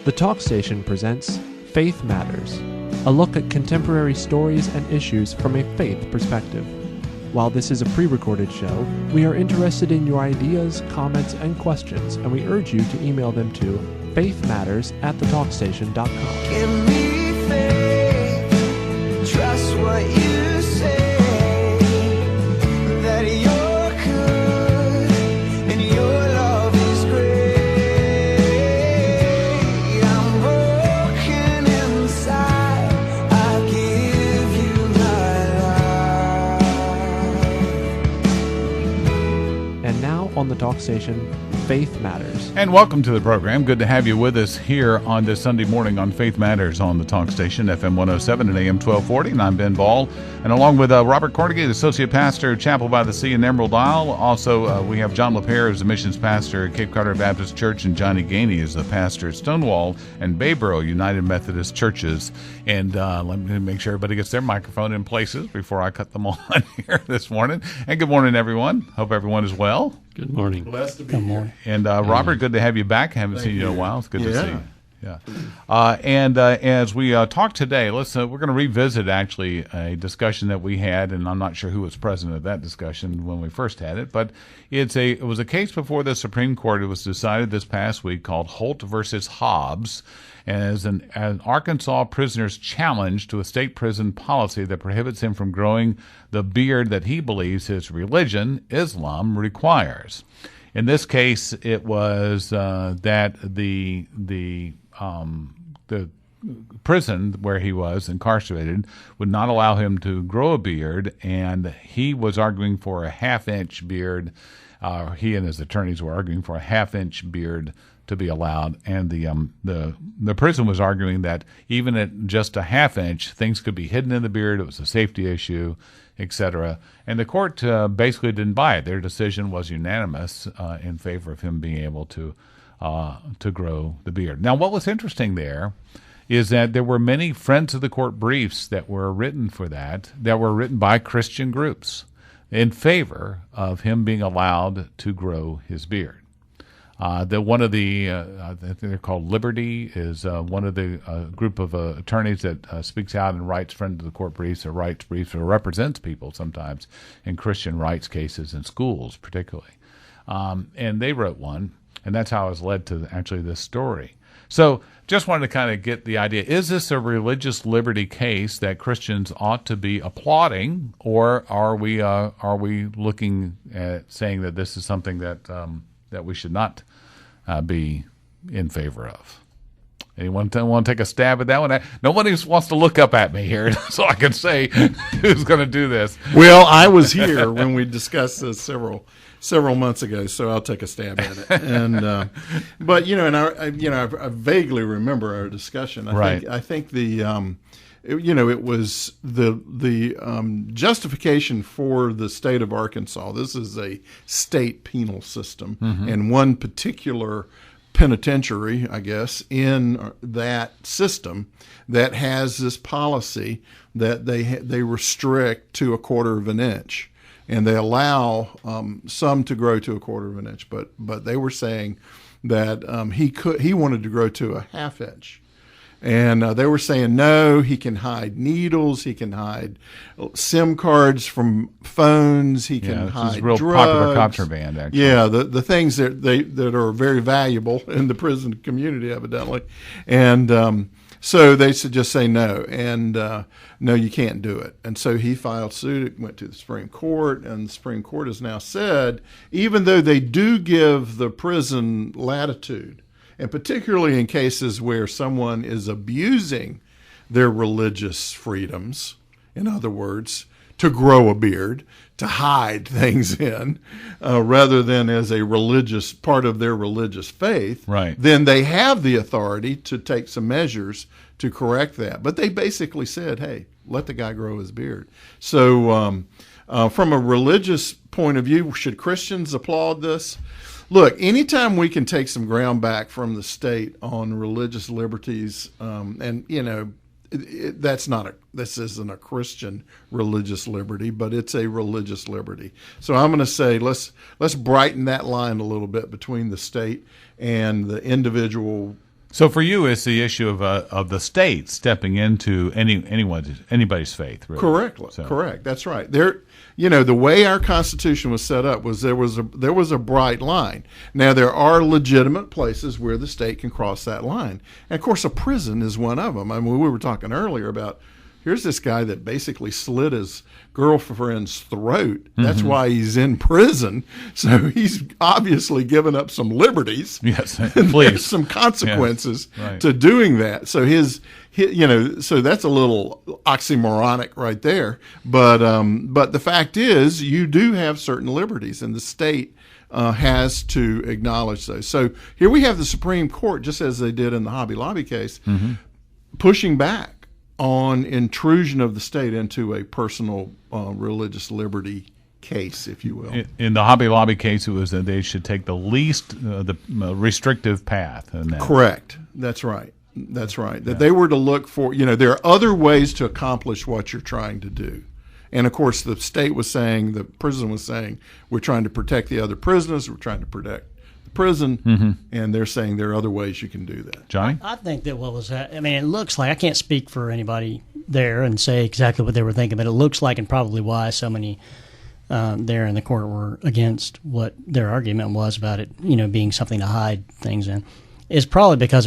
The Talk Station presents Faith Matters, a look at contemporary stories and issues from a faith perspective. While this is a pre-recorded show, we are interested in your ideas, comments, and questions, and we urge you to email them to faithmatters@thetalkstation.com. Give me faith, trust what you say, that you're good and your love is great. I'm broken inside, I give you my life. And now on the Talk Station, Faith Matters. And welcome to the program. Good to have you with us here on this Sunday morning on Faith Matters on the Talk Station, FM 107 and AM 1240. And I'm Ben Ball. And along with Robert Corrigan, Associate Pastor, Chapel by the Sea in Emerald Isle. Also, we have John LaPere as the missions pastor at Cape Carter Baptist Church, and Johnny Gainey is the pastor at Stonewall and Bayboro United Methodist Churches. And let me make sure everybody gets their microphone in places before I cut them on here this morning. And good morning, everyone. Hope everyone is well. Good morning. Blessed to be here. And Robert, good to have you back. Haven't seen you in a while. It's good to see you. Yeah. And as we talk today, we're going to revisit actually a discussion that we had, and I'm not sure who was present at that discussion when we first had it, but it was a case before the Supreme Court. It was decided this past week called Holt versus Hobbs, as an Arkansas prisoner's challenge to a state prison policy that prohibits him from growing the beard that he believes his religion, Islam, requires. In this case, it was that the prison where he was incarcerated would not allow him to grow a beard, and he was arguing for a half-inch beard. He and his attorneys were arguing for a half-inch beard to be allowed, and the prison was arguing that even at just a half-inch, things could be hidden in the beard. It was a safety issue, etc. And the court basically didn't buy it. Their decision was unanimous in favor of him being able to grow the beard. Now, what was interesting there is that there were many Friends of the Court briefs that were written for that were written by Christian groups in favor of him being allowed to grow his beard. One of the, I think they're called Liberty, is one of the group of attorneys that speaks out and writes Friend of the Court briefs, or writes briefs, or represents people sometimes in Christian rights cases in schools particularly. And they wrote one, and that's how I was led to actually this story. So just wanted to kind of get the idea, is this a religious liberty case that Christians ought to be applauding, or are we looking at saying that this is something that we should not be in favor of? Anyone want to take a stab at that one? Nobody wants to look up at me here, so I can say who's going to do this. Well, I was here when we discussed this several months ago, so I'll take a stab at it. And but I vaguely remember our discussion. I think the it was the justification for the state of Arkansas. This is a state penal system, and one particular penitentiary, I guess, in that system that has this policy that they restrict to 1/4 of an inch, and they allow some to grow to 1/4 of an inch, but they were saying that he wanted to grow to a half-inch. And they were saying, no, he can hide needles, he can hide SIM cards from phones, he can hide real drugs. Popular contraband, actually. Yeah, the things that are very valuable in the prison community, evidently. And so they should just say no, and no, you can't do it. And so he filed suit. It went to the Supreme Court, and the Supreme Court has now said, even though they do give the prison latitude, and particularly in cases where someone is abusing their religious freedoms, in other words, to grow a beard, to hide things in, rather than as a religious part of their religious faith, right, then they have the authority to take some measures to correct that. But they basically said, hey, let the guy grow his beard. So from a religious point of view, should Christians applaud this? Look, anytime we can take some ground back from the state on religious liberties, this isn't a Christian religious liberty, but it's a religious liberty. So I'm going to say let's brighten that line a little bit between the state and the individual So for you, it's the issue of the state stepping into anybody's faith. Really. Correct. That's right. The way our Constitution was set up was there was a bright line. Now there are legitimate places where the state can cross that line, and of course a prison is one of them. I mean, we were talking earlier about. Here's this guy that basically slit his girlfriend's throat. That's why he's in prison. So he's obviously given up some liberties. Yes, and please. There's some consequences right. to doing that. So so that's a little oxymoronic right there. But the fact is, you do have certain liberties, and the state has to acknowledge those. So here we have the Supreme Court, just as they did in the Hobby Lobby case, pushing back on intrusion of the state into a personal religious liberty case, if you will. In the Hobby Lobby case, it was that they should take the least restrictive path. In that. Correct. That's right. That they were to look for, there are other ways to accomplish what you're trying to do. And, of course, the state was saying, the prison was saying, we're trying to protect the other prisoners, we're trying to protect prison, and they're saying there are other ways you can do that. Johnny? I think that it looks like, I can't speak for anybody there and say exactly what they were thinking, but it looks like, and probably why so many there in the court were against what their argument was about it, being something to hide things in, is probably because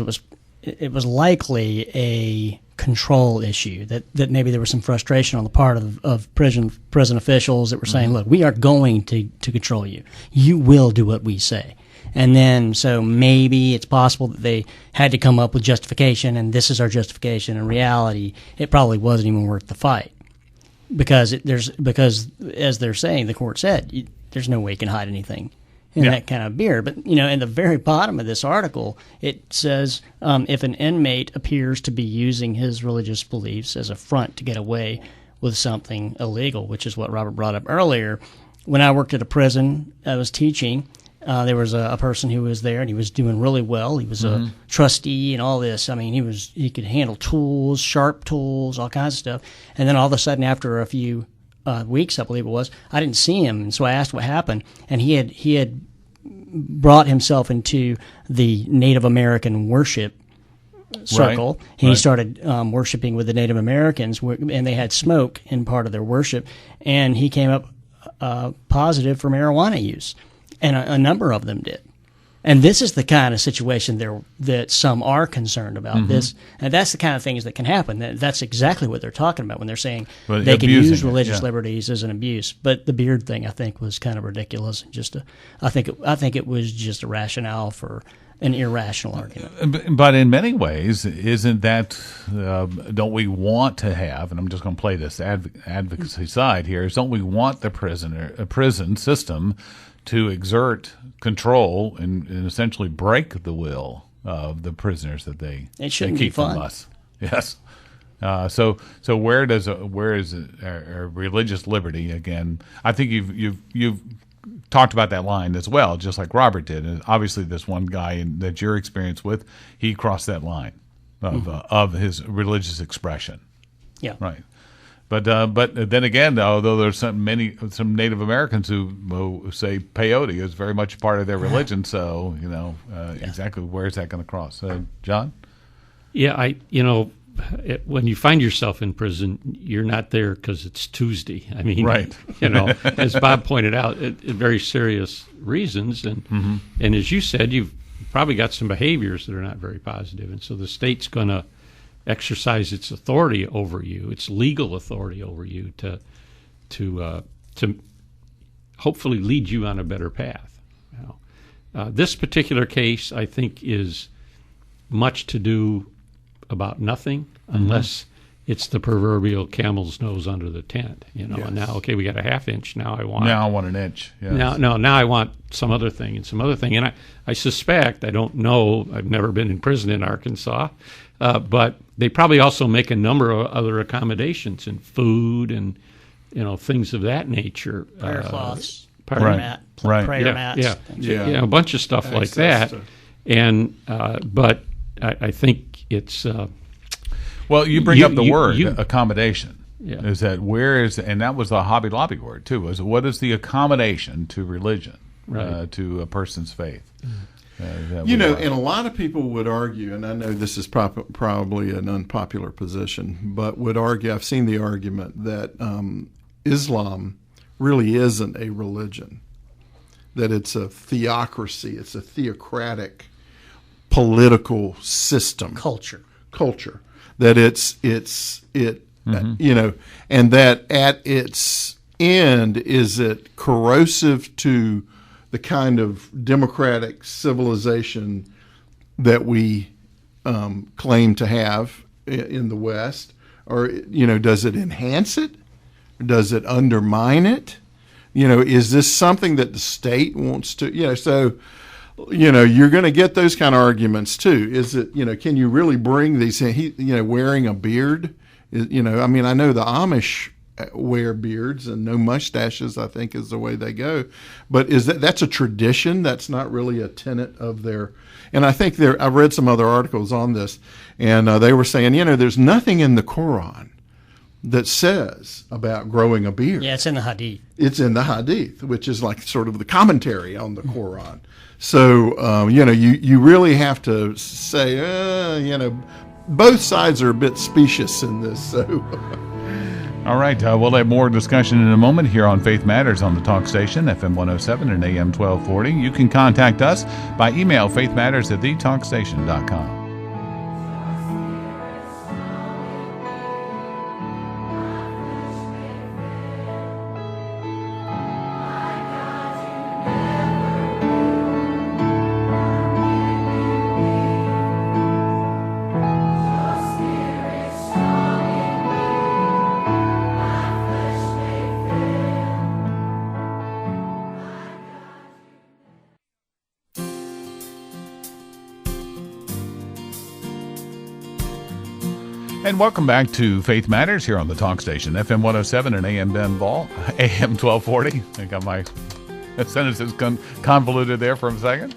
it was likely a control issue, that maybe there was some frustration on the part of prison officials that were saying, look, we are going to control you. You will do what we say. And then, so maybe it's possible that they had to come up with justification, and this is our justification. In reality, it probably wasn't even worth the fight, because as they're saying, the court said, there's no way you can hide anything in that kind of beard. But in the very bottom of this article, it says if an inmate appears to be using his religious beliefs as a front to get away with something illegal, which is what Robert brought up earlier. When I worked at a prison, I was teaching. There was a person who was there, and he was doing really well. He was a trustee and all this. I mean, he could handle tools, sharp tools, all kinds of stuff. And then all of a sudden, after a few weeks, I believe it was, I didn't see him. And so I asked what happened, and he had brought himself into the Native American worship circle. Right. And he started worshiping with the Native Americans, and they had smoke in part of their worship. And he came up positive for marijuana use. And a number of them did. And this is the kind of situation that some are concerned about. This, and that's the kind of things that can happen. That's exactly what they're talking about when they're saying they can use religious liberties as an abuse. But the beard thing, I think, was kind of ridiculous. I think it was just a rationale for an irrational argument. But in many ways, isn't that, don't we want to have, and I'm just going to play this advocacy side here, don't we want the prison system to exert control and essentially break the will of the prisoners that they keep from us? Yes. So where is our religious liberty again? I think you've talked about that line as well, just like Robert did. And obviously, this one guy that you're experienced with, he crossed that line of his religious expression. Yeah. Right. But then again, although there's some Native Americans who say peyote is very much part of their religion, so exactly where is that going to cross? John? Yeah, when you find yourself in prison, you're not there because it's Tuesday. I mean, right. As Bob pointed out, very serious reasons, and as you said, you've probably got some behaviors that are not very positive, and so the state's going to exercise its authority over you, its legal authority over you, to hopefully lead you on a better path. This particular case, I think, is much to do about nothing, unless it's the proverbial camel's nose under the tent. Yes. And now, okay, we got a half inch. Now I want an inch. Yes. Now I want some other thing and some other thing. And I suspect, I don't know, I've never been in prison in Arkansas, but they probably also make a number of other accommodations in food and things of that nature. Prayer cloths, prayer mats. Yeah, a bunch of stuff like that. And but I think it's well, you bring up the word accommodation. Yeah. Is that and that was the Hobby Lobby word too. What is the accommodation to religion, right. To a person's faith? You know, and a lot of people would argue, and I know this is probably an unpopular position, but would argue, I've seen the argument that Islam really isn't a religion, that it's a theocracy, it's a theocratic political system. Culture. That you know, and that at its end, is it corrosive to the kind of democratic civilization that we claim to have in the West? Or, you know, does it enhance it? Or does it undermine it? You know, is this something that the state wants to, you know, so, you know, you're going to get those kind of arguments too. Is it, you know, can you really bring these, you know, wearing a beard? You know, I mean, I know the Amish wear beards and no mustaches, I think, is the way they go. But that's a tradition? That's not really a tenet of their. And I think I've read some other articles on this, and they were saying, you know, there's nothing in the Quran that says about growing a beard. Yeah, it's in the Hadith. It's in the Hadith, which is like sort of the commentary on the Quran. So, you know, you really have to say, you know, both sides are a bit specious in this. So. All right, we'll have more discussion in a moment here on Faith Matters on the Talk Station, FM 107 and AM 1240. You can contact us by email, faithmatters@thetalkstation.com. And welcome back to Faith Matters here on the Talk Station, FM 107 and AM Ben Ball, AM 1240. I got my sentences convoluted there for a second.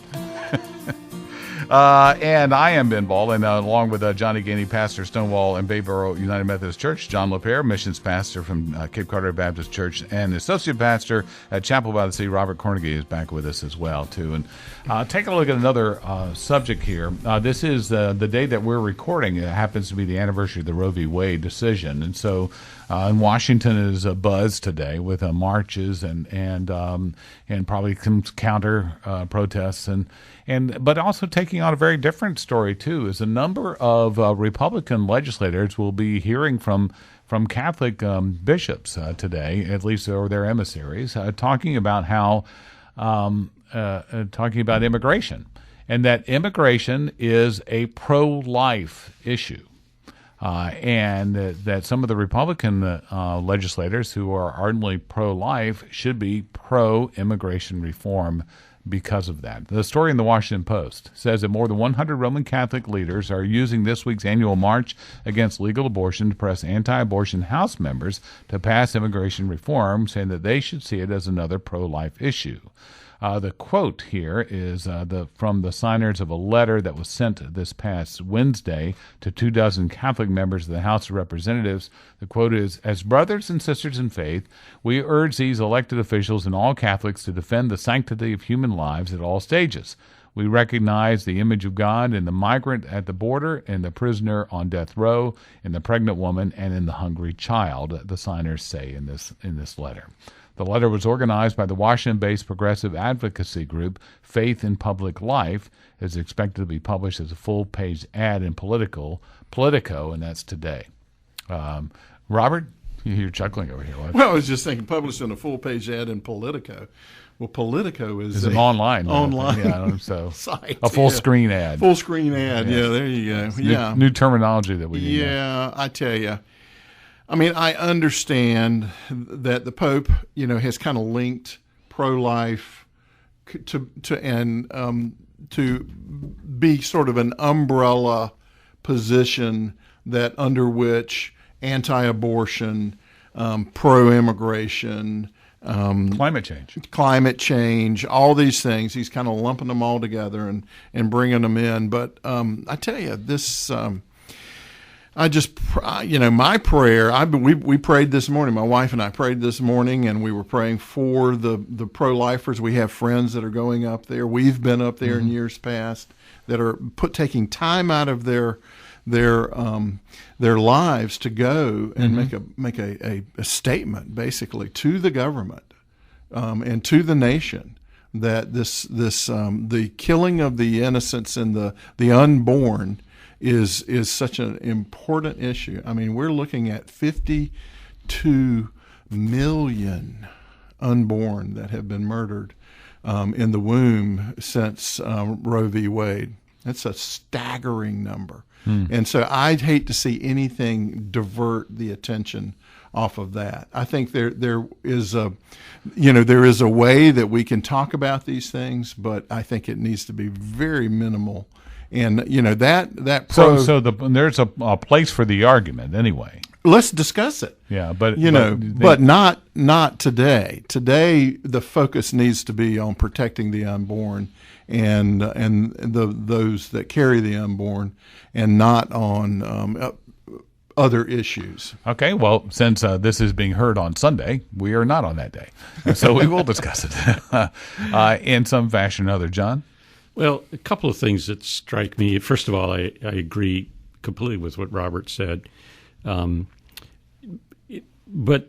And I am Ben Ball, and along with Johnny Gainey, pastor, Stonewall and Bayboro United Methodist Church, John LaPierre, missions pastor from Cape Carteret Baptist Church, and associate pastor at Chapel by the Sea, Robert Cornegie, is back with us as well, too. And taking a look at another subject here. This is the day that we're recording. It happens to be the anniversary of the Roe v. Wade decision, and so in Washington is a buzz today with marches and probably some counter protests but also taking on a very different story too is a number of Republican legislators will be hearing from Catholic bishops today, at least or their emissaries, talking about how talking about immigration, and that immigration is a pro-life issue. And that some of the Republican legislators who are ardently pro-life should be pro-immigration reform because of that. The story in the Washington Post says that more than 100 Roman Catholic leaders are using this week's annual march against legal abortion to press anti-abortion House members to pass immigration reform, saying that they should see it as another pro-life issue. The quote here is from the signers of a letter that was sent this past Wednesday to 24 Catholic members of the House of Representatives. The quote is, "As brothers and sisters in faith, we urge these elected officials and all Catholics to defend the sanctity of human lives at all stages. We recognize the image of God in the migrant at the border, in the prisoner on death row, in the pregnant woman, and in the hungry child," the signers say in this letter. The letter was organized by the Washington-based progressive advocacy group Faith in Public Life. It is expected to be published as a full-page ad in Politico, and that's today. Robert, you're chuckling over here. What? Well, I was just thinking, published in a full-page ad in Politico. Well, Politico is an online so site, a full-screen ad. Full-screen ad, yeah. There you go. Yeah, new terminology that we need. Yeah, I tell you. I mean, I understand that the Pope, has kind of linked pro-life to be sort of an umbrella position that under which anti-abortion, pro-immigration, climate change, all these things, he's kind of lumping them all together and bringing them in. But I tell you, this. my prayer, we prayed this morning. My wife and I prayed this morning, and we were praying for the pro-lifers. We have friends that are going up there. We've been up there in years past that are taking time out of their lives to go and make a statement, basically, to the government and to the nation, that the killing of the innocents and the unborn is such an important issue. I mean, we're looking at 52 million unborn that have been murdered in the womb since Roe v. Wade. That's a staggering number. And so I'd hate to see anything divert the attention off of that. I think there is a way that we can talk about these things, but I think it needs to be very minimal. And there's a place for the argument anyway. Let's discuss it. Yeah, but not today. Today, the focus needs to be on protecting the unborn and those that carry the unborn, and not on other issues. Okay, well, since this is being heard on Sunday, we are not on that day, so we will discuss it in some fashion or other. John? Well, a couple of things that strike me. First of all, I agree completely with what Robert said. But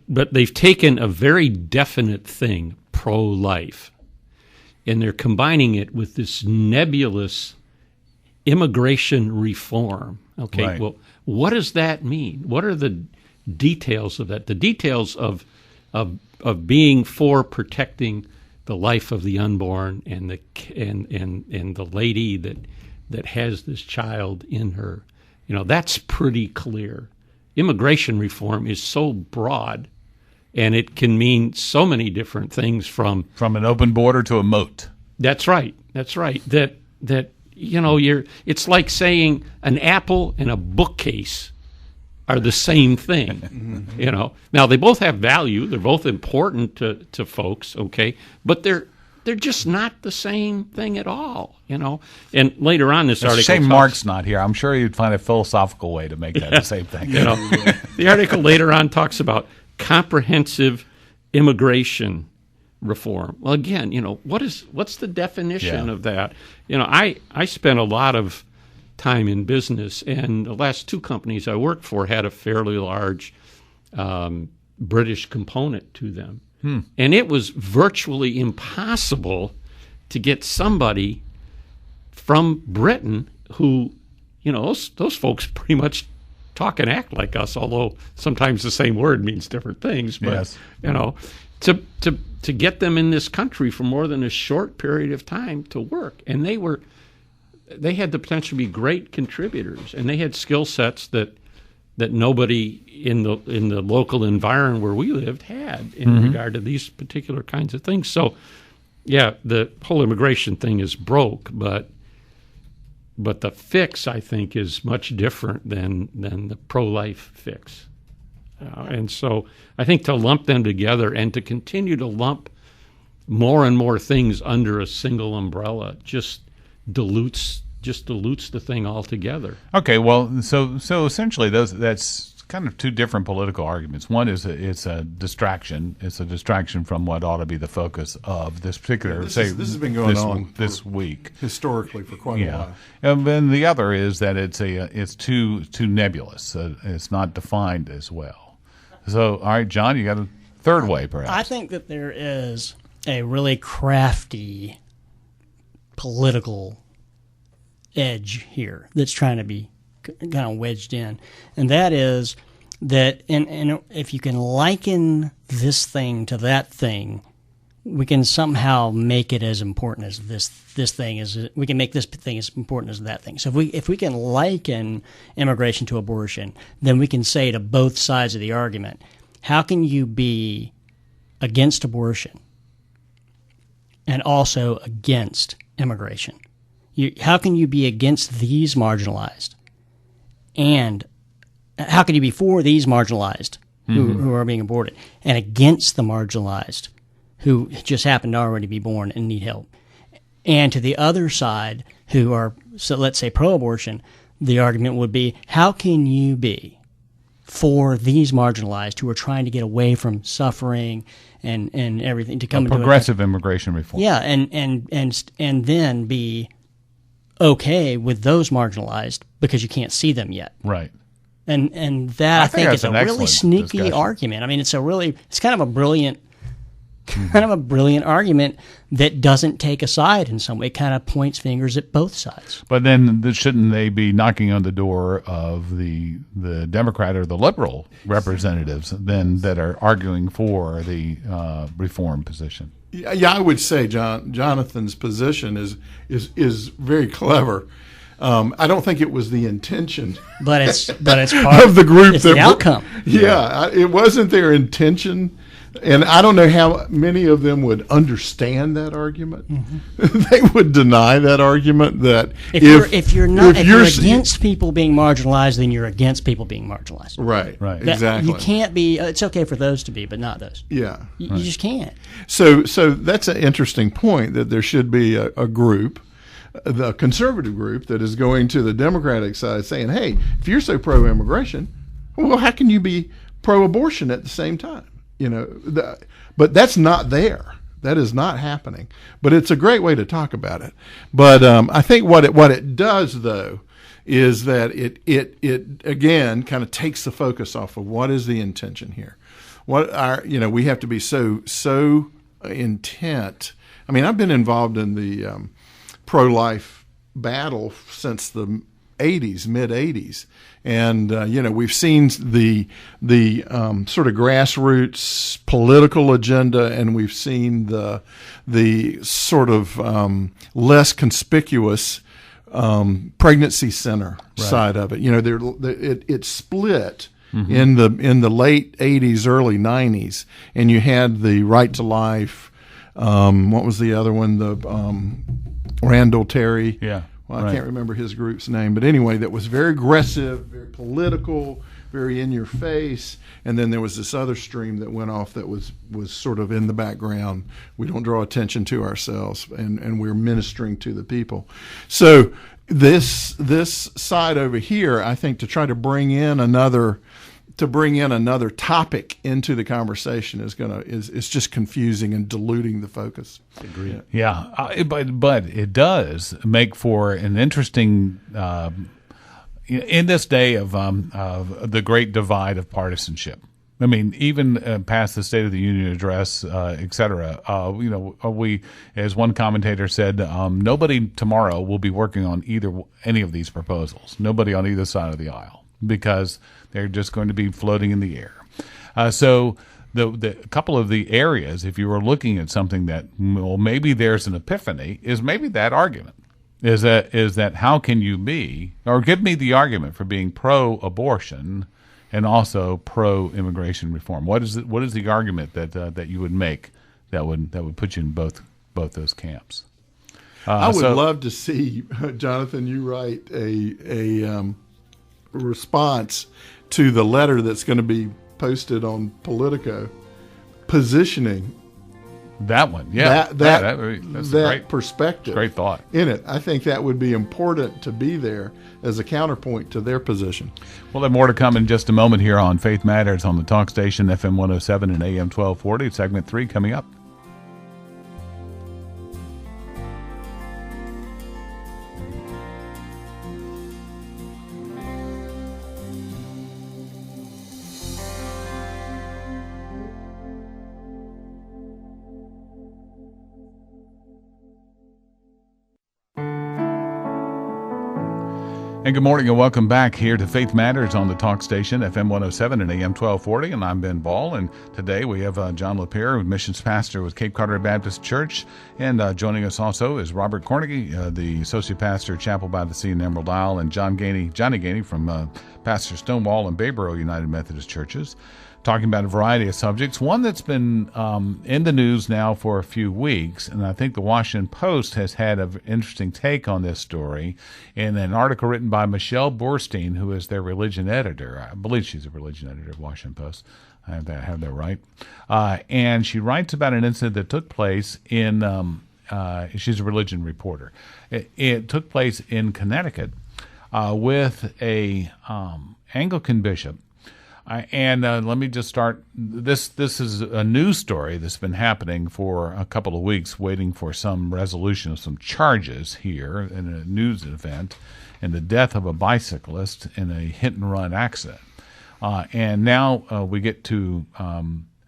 they've taken a very definite thing, pro-life, and they're combining it with this nebulous immigration reform. Okay, right. Well, what does that mean? What are the details of that? The details of being for protecting the life of the unborn and the lady that has this child in her. That's pretty clear. Immigration reform is so broad, and it can mean so many different things from an open border to a moat. That's right. That it's like saying an apple and a bookcase are the same thing. Now they both have value. They're both important to folks. Okay, but they're just not the same thing at all. And later on, this article. Shame Mark's not here. I'm sure you'd find a philosophical way to make that the same thing. The article later on talks about comprehensive immigration reform. Well, again, what's the definition of that? I spent a lot of time in business, and the last two companies I worked for had a fairly large British component to them. And it was virtually impossible to get somebody from Britain who, those folks pretty much talk and act like us, although sometimes the same word means different things. But, yes. To get them in this country for more than a short period of time to work. And they had the potential to be great contributors, and they had skill sets that nobody in the local environment where we lived had in regard to these particular kinds of things. So, yeah, the whole immigration thing is broke, but the fix, I think, is much different than the pro-life fix. And so I think to lump them together and to continue to lump more and more things under a single umbrella just dilutes the thing altogether. Okay, well, so essentially that's kind of two different political arguments. One is it's a distraction. It's a distraction from what ought to be the focus of this particular. This has been going on this week historically for quite a while. And then the other is that it's too nebulous. It's not defined as well. So, all right, John, you got a third way, perhaps. I think that there is a really crafty political edge here that's trying to be kind of wedged in, and that is that and if you can liken this thing to that thing, we can somehow make it as important as this thing is. We can make this thing as important as that thing. So if we can liken immigration to abortion, then we can say to both sides of the argument, how can you be against abortion and also against immigration? How can you be against these marginalized? And how can you be for these marginalized who are being aborted and against the marginalized who just happen to already be born and need help? And to the other side who are, so let's say pro-abortion, the argument would be, how can you be for these marginalized who are trying to get away from suffering and everything to come into progressive immigration reform? Yeah, and then be okay with those marginalized because you can't see them yet. Right. And that I think is a really excellent sneaky discussion. argument. I mean, it's kind of a brilliant argument that doesn't take a side in some way. It kind of points fingers at both sides. But then shouldn't they be knocking on the door of the Democrat or the liberal representatives then that are arguing for the reform position? Yeah, I would say Jonathan's position is very clever. I don't think it was the intention, but it's part of the group. It's the outcome. Yeah, it wasn't their intention, and I don't know how many of them would understand that argument. Mm-hmm. They would deny that argument. That if you're against people being marginalized, then you're against people being marginalized. Right. Exactly. You can't be. It's okay for those to be, but not those. Yeah. You just can't. So that's an interesting point, that there should be a group, the conservative group, that is going to the Democratic side saying, hey, if you're so pro-immigration, well, how can you be pro-abortion at the same time? But that's not there. That is not happening. But it's a great way to talk about it. But I think what it does, though, is that it again kind of takes the focus off of what is the intention here. We have to be so intent. I mean, I've been involved in the pro-life battle since the mid 80s. And, we've seen the sort of grassroots political agenda, and we've seen the sort of less conspicuous pregnancy center side of it. It split in the late 80s, early 90s, and you had the Right to Life. What was the other one? The Randall Terry. Yeah. Well, I can't remember his group's name, but anyway, that was very aggressive, very political, very in your face. And then there was this other stream that went off that was sort of in the background. We don't draw attention to ourselves, and we're ministering to the people. So this side over here, I think, to try to bring in another topic into the conversation is just confusing and diluting the focus. Agreed. Yeah, but it does make for an interesting in this day of the great divide of partisanship. I mean, even past the State of the Union address, et cetera, we, as one commentator said, nobody tomorrow will be working on any of these proposals. Nobody on either side of the aisle, because they're just going to be floating in the air. So the couple of the areas, if you were looking at something that, well, maybe there's an epiphany, is maybe that argument. Is that how can you be, or give me the argument for being pro-abortion and also pro-immigration reform? What is the argument that you would make that would put you in both those camps? I would love to see, Jonathan, you write a response to the letter that's going to be posted on Politico, positioning that one, that's that great perspective, great thought in it. I think that would be important to be there as a counterpoint to their position. We'll have more to come in just a moment here on Faith Matters on the talk station FM 107 and AM 1240. Segment 3 coming up. And good morning and welcome back here to Faith Matters on the talk station, FM 107 and AM 1240. And I'm Ben Ball. And today we have John LaPierre, missions pastor with Cape Carteret Baptist Church. And joining us also is Robert Cornegy, the associate pastor at Chapel by the Sea in Emerald Isle, and Johnny Gainey from Pastor Stonewall and Bayboro United Methodist Churches, talking about a variety of subjects. One that's been in the news now for a few weeks, and I think the Washington Post has had an interesting take on this story in an article written by Michelle Borstein, who is their religion editor. I believe she's a religion editor of Washington Post. I have that right. And she writes about an incident that took place in, she's a religion reporter. It took place in Connecticut. with a Anglican bishop. And let me just start. This is a news story that's been happening for a couple of weeks, waiting for some resolution of some charges here in a news event, and the death of a bicyclist in a hit-and-run accident. And now we get to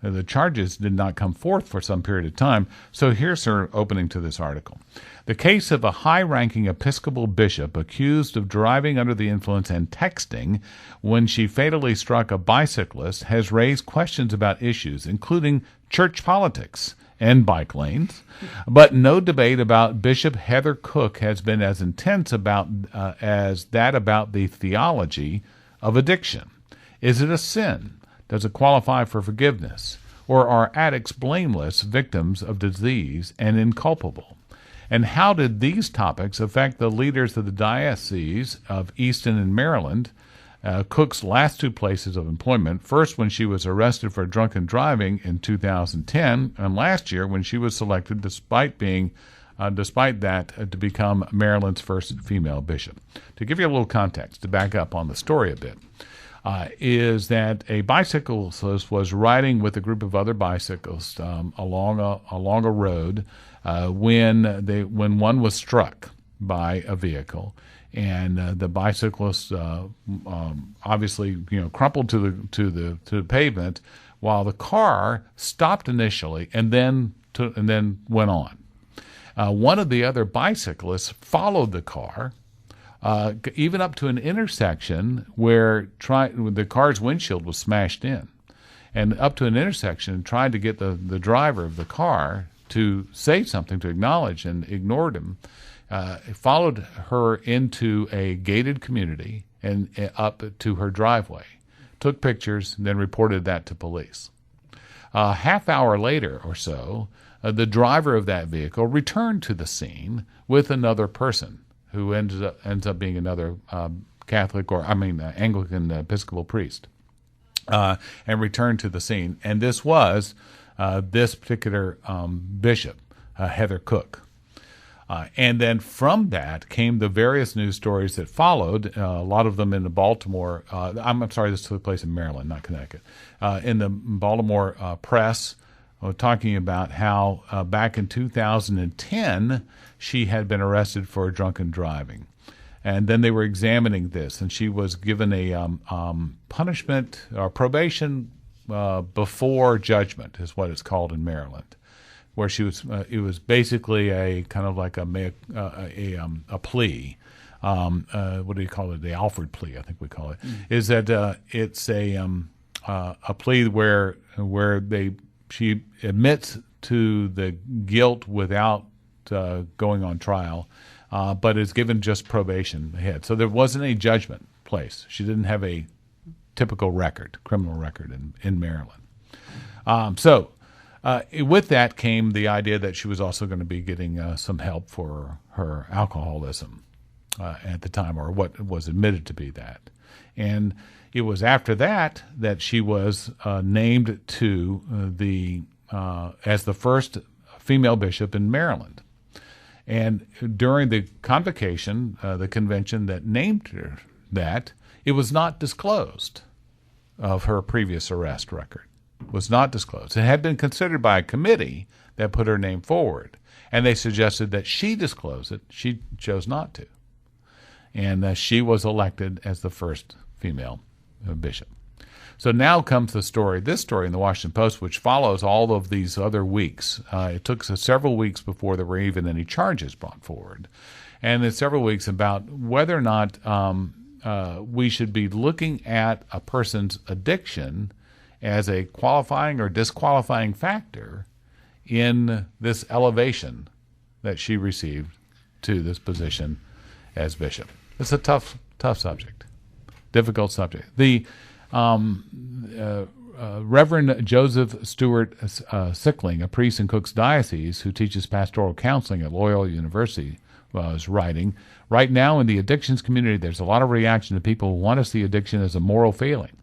the charges did not come forth for some period of time. So here's her opening to this article. The case of a high-ranking Episcopal bishop accused of driving under the influence and texting when she fatally struck a bicyclist has raised questions about issues including church politics and bike lanes, but no debate about Bishop Heather Cook has been as intense as that about the theology of addiction. Is it a sin? Does it qualify for forgiveness? Or are addicts blameless victims of disease and inculpable? And how did these topics affect the leaders of the Diocese of Easton and Maryland, Cook's last two places of employment, first when she was arrested for drunken driving in 2010, and last year when she was selected, despite that, to become Maryland's first female bishop. To give you a little context, to back up on the story a bit, is that a bicyclist was riding with a group of other bicyclists along a road when one was struck by a vehicle, and the bicyclist obviously crumpled to the pavement, while the car stopped initially and then went on. One of the other bicyclists followed the car. Even up to an intersection where the car's windshield was smashed in, and up to an intersection tried to get the driver of the car to say something, to acknowledge, and ignored him. Followed her into a gated community and up to her driveway, took pictures, and then reported that to police. A half hour later or so, the driver of that vehicle returned to the scene with another person, who ends up being another Anglican Episcopal priest, and returned to the scene. And this was this particular bishop, Heather Cook. And then from that came the various news stories that followed, a lot of them in the Baltimore, I'm sorry, this took place in Maryland, not Connecticut, in the Baltimore press, talking about how back in 2010, she had been arrested for drunken driving. And then they were examining this, and she was given a punishment or probation before judgment, is what it's called in Maryland, where she was. It was basically a kind of like a plea. What do you call it? The Alford plea, I think we call it. Is that it's a plea where she admits to the guilt without going on trial, but is given just probation ahead. So there wasn't a judgment placed. She didn't have a typical criminal record in Maryland. With that came the idea that she was also going to be getting some help for her alcoholism at the time, or what was admitted to be that. And it was after that she was named to as the first female bishop in Maryland. And during the convocation, the convention that named her that, it was not disclosed of her previous arrest record. It was not disclosed. It had been considered by a committee that put her name forward, and they suggested that she disclose it. She chose not to. And she was elected as the first female bishop. So now comes this story in the Washington Post, which follows all of these other weeks. It took several weeks before there were even any charges brought forward. And then several weeks about whether or not we should be looking at a person's addiction as a qualifying or disqualifying factor in this elevation that she received to this position as bishop. It's a tough subject, difficult subject. The Reverend Joseph Stewart Sickling, a priest in Cook's Diocese who teaches pastoral counseling at Loyola University, was writing, right now in the addictions community, there's a lot of reaction to people who want to see addiction as a moral failing.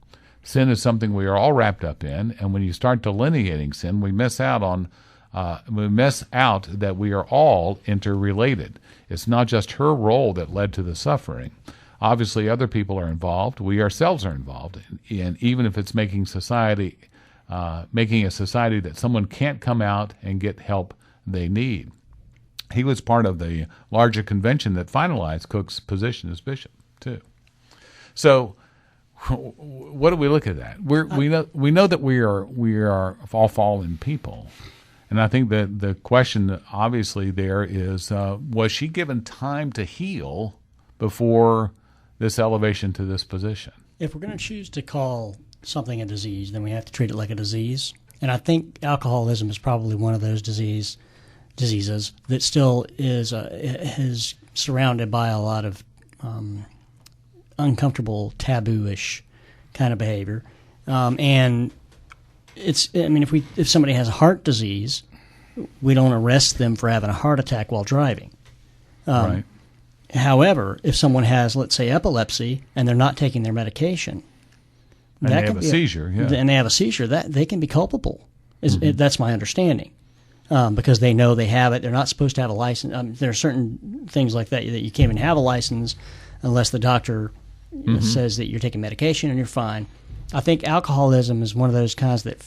Sin is something we are all wrapped up in, and when you start delineating sin, we miss out that we are all interrelated. It's not just her role that led to the suffering. obviously other people are involved. We ourselves are involved, and even if it's making a society that someone can't come out and get help they need. He was part of the larger convention that finalized Cook's position as bishop too. So, what do we look at that? We know that we are all fallen people, and I think that the question obviously there is: was she given time to heal before this elevation to this position? If we're going to choose to call something a disease, then we have to treat it like a disease. And I think alcoholism is probably one of those diseases that still is surrounded by a lot of uncomfortable, taboo-ish kind of behavior. And if somebody has a heart disease, we don't arrest them for having a heart attack while driving. Right. However, if someone has, let's say, epilepsy and they're not taking their medication, and they have a seizure, that they can be culpable. That's my understanding, because they know they have it. They're not supposed to have a license. There are certain things like that you can't even have a license unless the doctor says that you're taking medication and you're fine. I think alcoholism is one of those kinds that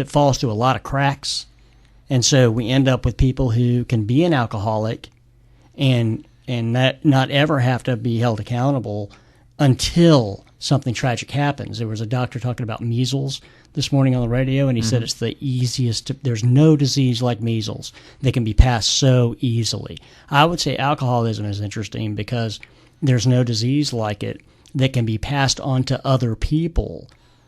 falls through a lot of cracks, and so we end up with people who can be an alcoholic and not ever have to be held accountable until something tragic happens. There was a doctor talking about measles this morning on the radio, and he said it's the easiest. There's no disease like measles that can be passed so easily. I would say alcoholism is interesting because there's no disease like it that can be passed on to other people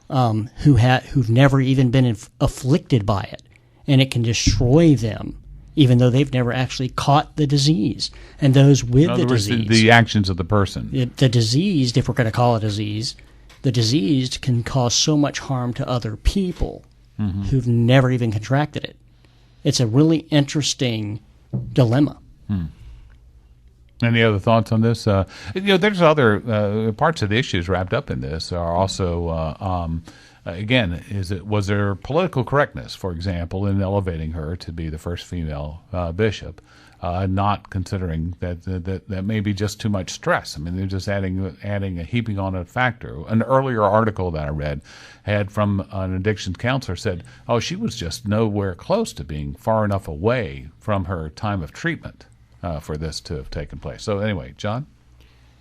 who've never even been afflicted by it, and it can destroy them, even though they've never actually caught the disease. And those with the disease, the actions of the person, the diseased, if we're going to call it a disease, the diseased can cause so much harm to other people who've never even contracted it. It's a really interesting dilemma. Any other thoughts on this? There's other parts of the issues wrapped up in this are also. Again, was there political correctness, for example, in elevating her to be the first female bishop, not considering that may be just too much stress? I mean, they're just heaping on a factor. An earlier article that I read had from an addiction counselor said, "Oh, she was just nowhere close to being far enough away from her time of treatment for this to have taken place." So anyway, John?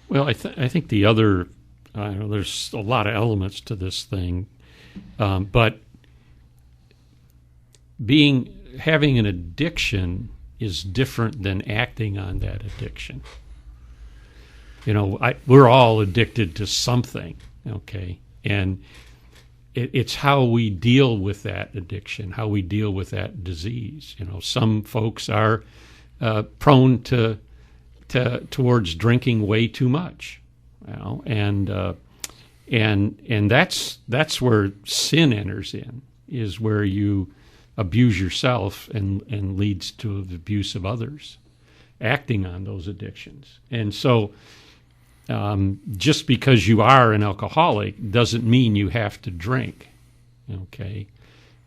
Well, I think the other, there's a lot of elements to this thing. But having an addiction is different than acting on that addiction. We're all addicted to something, okay? And it's how we deal with that addiction, how we deal with that disease. Some folks are prone towards drinking way too much, And that's where sin enters in, is where you abuse yourself and leads to the abuse of others, acting on those addictions. And so just because you are an alcoholic doesn't mean you have to drink, okay?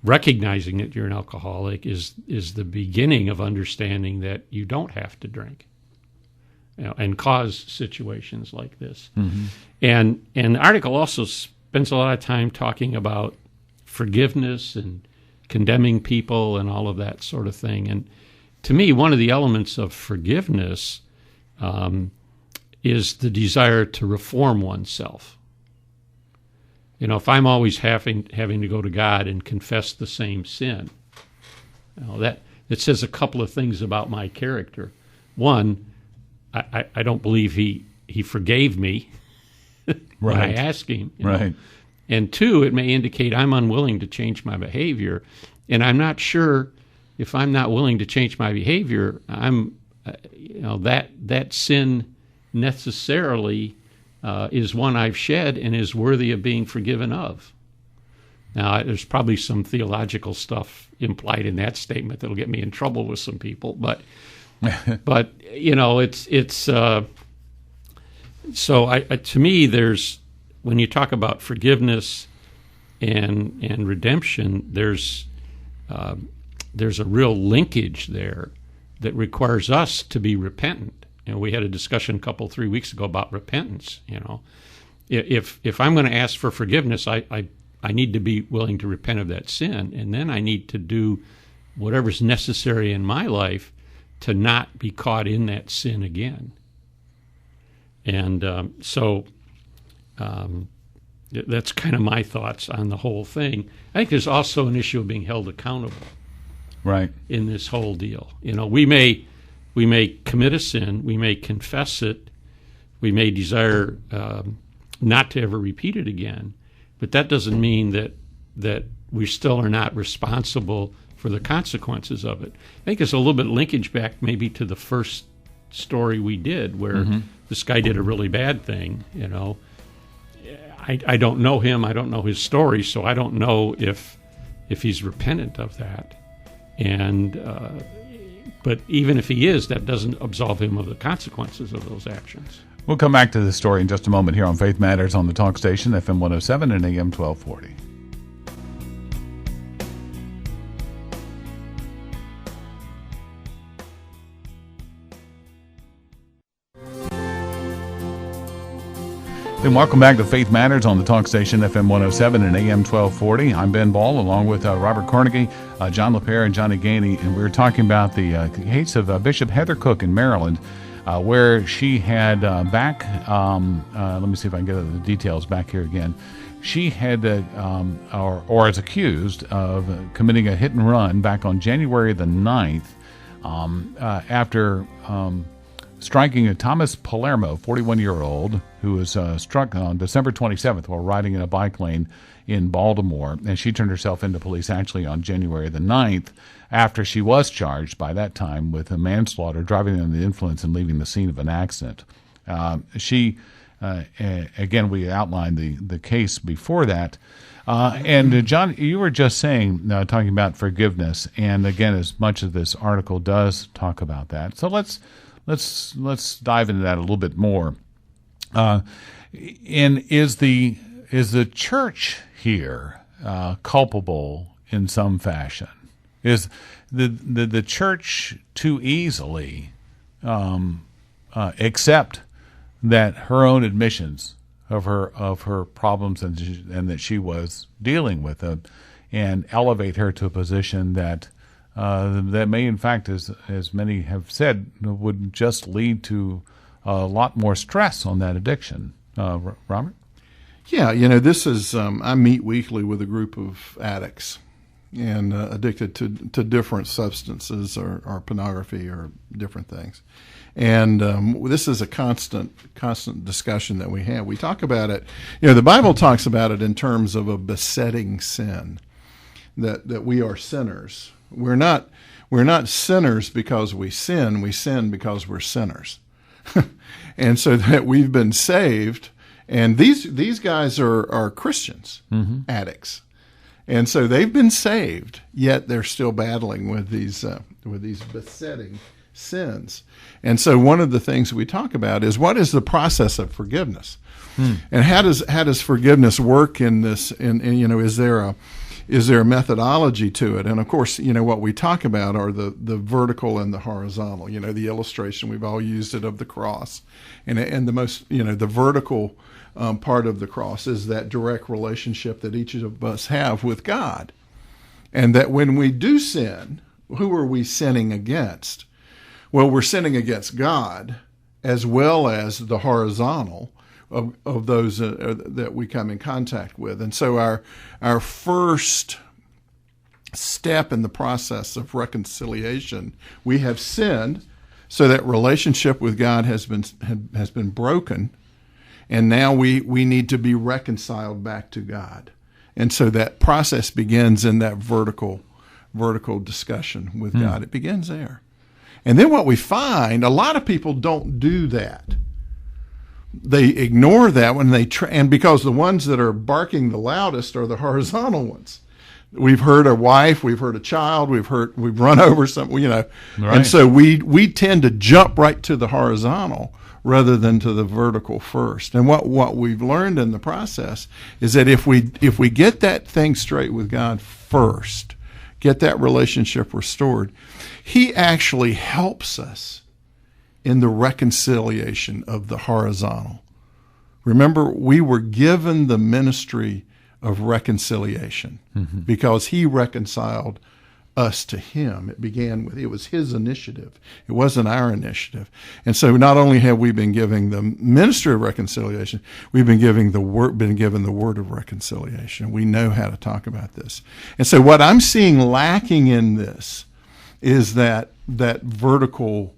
Recognizing that you're an alcoholic is the beginning of understanding that you don't have to drink. And cause situations like this. And the article also spends a lot of time talking about forgiveness and condemning people and all of that sort of thing. And to me, one of the elements of forgiveness is the desire to reform oneself. If I'm always having to go to God and confess the same sin, that says a couple of things about my character. One, I don't believe he forgave me when I asked him. Right. And two, it may indicate I'm unwilling to change my behavior. And I'm not sure if I'm not willing to change my behavior, I'm, that sin necessarily is one I've shed and is worthy of being forgiven of. Now, there's probably some theological stuff implied in that statement that'll get me in trouble with some people, but it's so to me, when you talk about forgiveness and redemption, there's a real linkage there that requires us to be repentant we had a discussion 3 weeks ago about repentance. If I'm going to ask for forgiveness, I need to be willing to repent of that sin, and then I need to do whatever's necessary in my life to not be caught in that sin again. And so that's kind of my thoughts on the whole thing. I think there's also an issue of being held accountable, right, in this whole deal. We may commit a sin, we may confess it, we may desire not to ever repeat it again, but that doesn't mean that we still are not responsible for the consequences of it. I think there's a little bit linkage back maybe to the first story we did, where this guy did a really bad thing. I don't know him, I don't know his story, so I don't know if he's repentant of that. And but even if he is, that doesn't absolve him of the consequences of those actions. We'll come back to this story in just a moment here on Faith Matters on the Talk Station, FM 107 and AM 1240. And welcome back to Faith Matters on the Talk Station, FM 107 and AM 1240. I'm Ben Ball, along with Robert Carnegie, John LaPere, and Johnny Gainey, and we're talking about the case of Bishop Heather Cook in Maryland, where she had let me see if I can get the details back here again. She had, or is accused of committing a hit and run back on January the 9th after striking a Thomas Palermo, 41-year-old, who was struck on December 27th while riding in a bike lane in Baltimore. And she turned herself into police actually on January the 9th after she was charged by that time with a manslaughter, driving under the influence and leaving the scene of an accident. Again, we outlined the case before that. And John, you were just saying, talking about forgiveness, and again, as much of this article does talk about that. So let's dive into that a little bit more. And is the church here culpable in some fashion? Is the church too easily accept that her own admissions of her problems and that she was dealing with them, and elevate her to a position that may, in fact, as many have said, would just lead to a lot more stress on that addiction? Robert? Yeah, this is, I meet weekly with a group of addicts and addicted to different substances or pornography or different things. And this is a constant discussion that we have. We talk about it, the Bible talks about it in terms of a besetting sin, that we are sinners. We're not sinners because we sin because we're sinners. And so that we've been saved, and these guys are Christians, addicts. And so they've been saved, yet they're still battling with these besetting sins. And so one of the things we talk about is, what is the process of forgiveness? And how does forgiveness work in this? And is there a methodology to it? And of course, what we talk about are the vertical and the horizontal. The illustration, we've all used it, of the cross, and the most, the vertical part of the cross is that direct relationship that each of us have with God. And that when we do sin, who are we sinning against? Well, we're sinning against God, as well as the horizontal of those that we come in contact with. And so our first step in the process of reconciliation, we have sinned, so that relationship with God has been broken, and now we need to be reconciled back to God. And so that process begins in that vertical discussion with God. It begins there. And then what we find, a lot of people don't do that. They ignore that when and because the ones that are barking the loudest are the horizontal ones. We've hurt a wife, we've hurt a child, we've run over something, Right. And so we tend to jump right to the horizontal rather than to the vertical first. And what we've learned in the process is that if we get that thing straight with God first, get that relationship restored, He actually helps us in the reconciliation of the horizontal. Remember, we were given the ministry of reconciliation because he reconciled us to him. It was his initiative. It wasn't our initiative. And so not only have we been giving the ministry of reconciliation, we've been given the word of reconciliation. We know how to talk about this. And so what I'm seeing lacking in this is that vertical.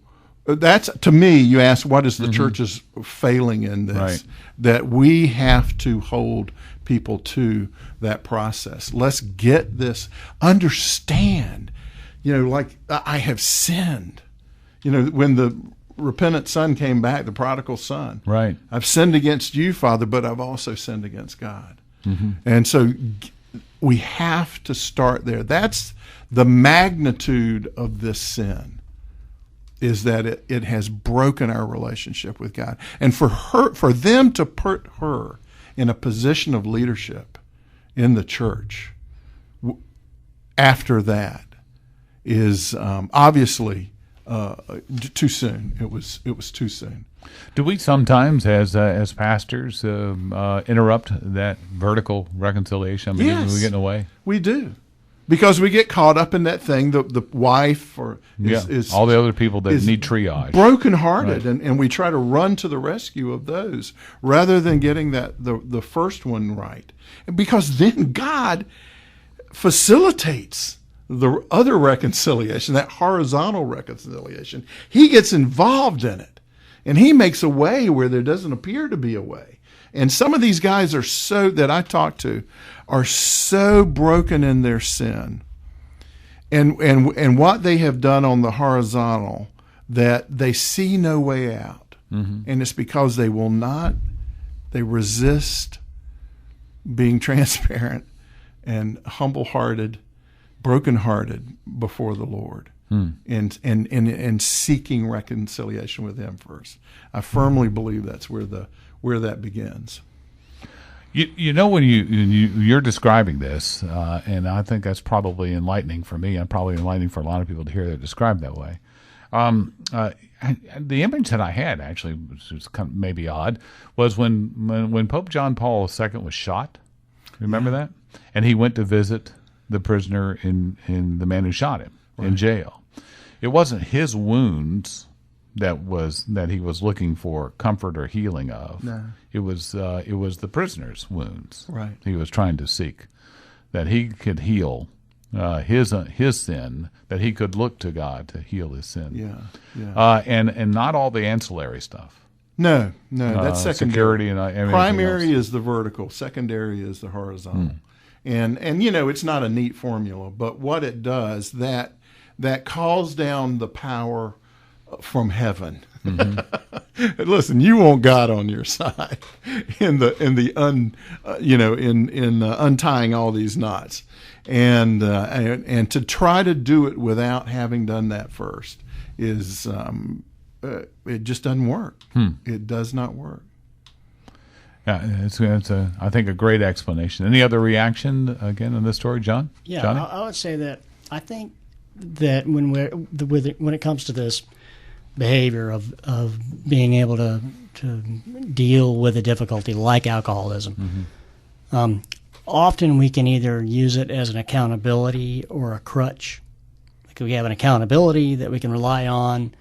That's, to me, you ask, what is the church's failing in this? Right. That we have to hold people to that process. Let's get this, understand, like, I have sinned. When the repentant son came back, the prodigal son. Right. I've sinned against you, Father, but I've also sinned against God. And so we have to start there. That's the magnitude of this sin. Is that it has broken our relationship with God. And for them to put her in a position of leadership in the church after that is obviously too soon. It was too soon. Do we sometimes, as pastors, interrupt that vertical reconciliation? Yes, we get in the way? We do. Because we get caught up in that thing, the wife is all the other people that need triage. Brokenhearted, Right. and we try to run to the rescue of those rather than getting the first one right. Because then God facilitates the other reconciliation, that horizontal reconciliation. He gets involved in it, and he makes a way where there doesn't appear to be a way. And some of these guys that I talk to are so broken in their sin and what they have done on the horizontal that they see no way out. And it's because they resist being transparent and humble-hearted, broken-hearted before the Lord. And seeking reconciliation with him first. I firmly believe that's where that begins. When you're describing this, and I think that's probably enlightening for me, and probably enlightening for a lot of people to hear it described that way. The image that I had, actually, which was kind of maybe odd, was when Pope John Paul II was shot. Remember that? And he went to visit the prisoner in the man who shot him in jail. It wasn't his wounds that he was looking for comfort or healing of. No. It was the prisoner's wounds. Right. He was trying to seek that he could heal his sin, that he could look to God to heal his sin. Yeah. And not all the ancillary stuff. No, that's secondary. Security and everything primary else. is the vertical, secondary is the horizontal. And it's not a neat formula, but what it does, that calls down the power from heaven. Listen, you want God on your side in untying all these knots, and to try to do it without having done that first is it just doesn't work. It does not work. Yeah, it's I think a great explanation. Any other reaction again in this story, John? Yeah, Johnny? I would say that I think that when it comes to this behavior of being able to deal with a difficulty like alcoholism, often we can either use it as an accountability or a crutch. Like we have an accountability that we can rely on,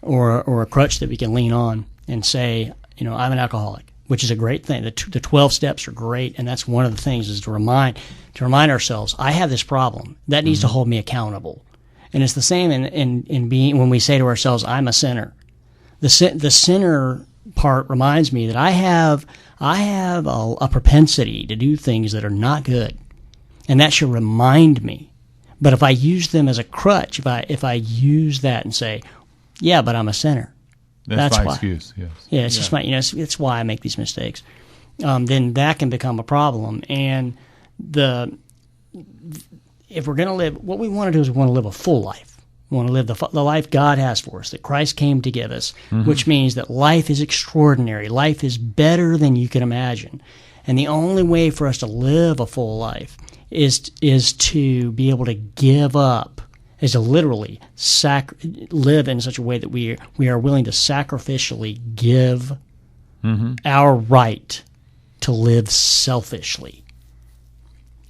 or a crutch that we can lean on and say, I'm an alcoholic, which is a great thing. The 12 steps are great, and that's one of the things is to remind ourselves, I have this problem. That needs to hold me accountable. And it's the same in being when we say to ourselves, I'm a sinner. The sinner part reminds me that I have a propensity to do things that are not good, and that should remind me. But if I use them as a crutch, if I use that and say, yeah, but I'm a sinner. That's my why. excuse. Yes. Yeah, it's just it's why I make these mistakes. Then that can become a problem. And if we're going to live, what we want to do is we want to live a full life. We want to live the life God has for us, that Christ came to give us, which means that life is extraordinary. Life is better than you can imagine. And the only way for us to live a full life is to be able to give up is to literally live in such a way that we are willing to sacrificially give our right to live selfishly.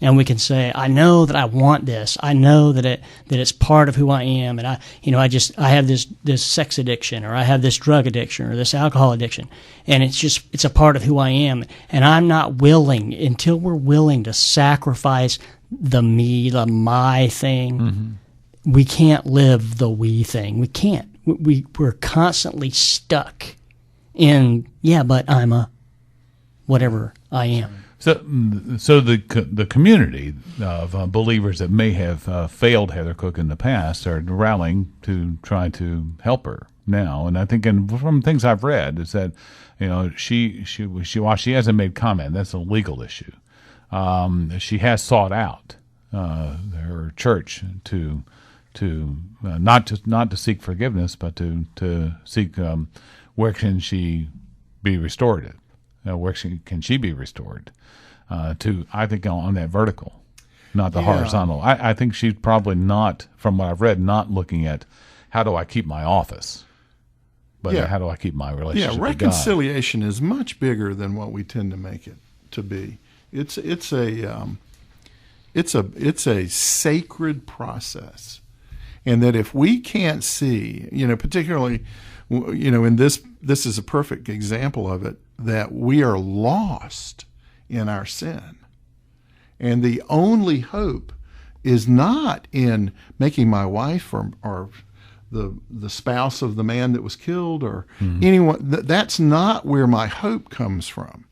And we can say, I know that I want this. I know that it's part of who I am, and I have this sex addiction, or I have this drug addiction, or this alcohol addiction, and it's a part of who I am. And I'm not willing, until we're willing to sacrifice the my thing. We can't live the we thing. We can't. We're constantly stuck in, but I'm a whatever I am. So the community of believers that may have failed Heather Cook in the past are rallying to try to help her now. And I think, from things I've read, is that she while she hasn't made comment, that's a legal issue. She has sought out her church to not to seek forgiveness, but to seek where can she be restored? Where can she be restored? I think on that vertical, not the horizontal. I think she's probably not, from what I've read, not looking at how do I keep my office, but how do I keep my relationship with God. Reconciliation is much bigger than what we tend to make it to be. It's a sacred process, and that if we can't see, particularly, in this is a perfect example of it, that we are lost in our sin. And the only hope is not in making my wife or the spouse of the man that was killed or anyone. That's not where my hope comes from.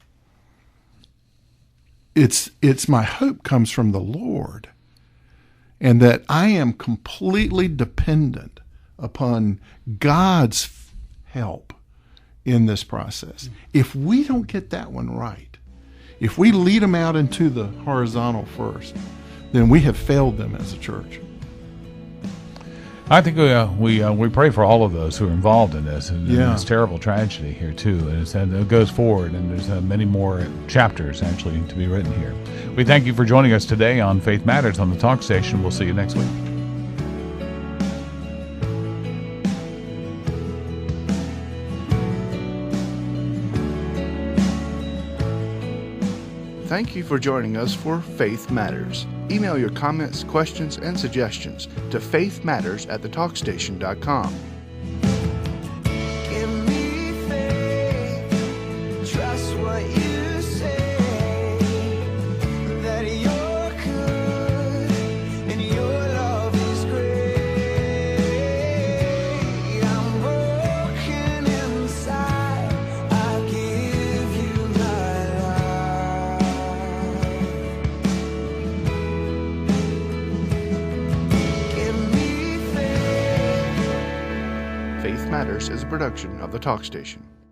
It's my hope comes from the Lord, and that I am completely dependent upon God's help in this process. If we don't get that one right, if we lead them out into the horizontal first, then we have failed them as a church. I think we pray for all of those who are involved in this, and this terrible tragedy here too. And it goes forward, and there's many more chapters actually to be written here. We thank you for joining us today on Faith Matters on the Talk Station. We'll see you next week. Thank you for joining us for Faith Matters. Email your comments, questions, and suggestions to faithmatters@thetalkstation.com. Give me faith, trust what you say, that you're good and your love is great. I'm broken inside, I give you my life. Give me faith. Faith Matters is a production of The Talk Station.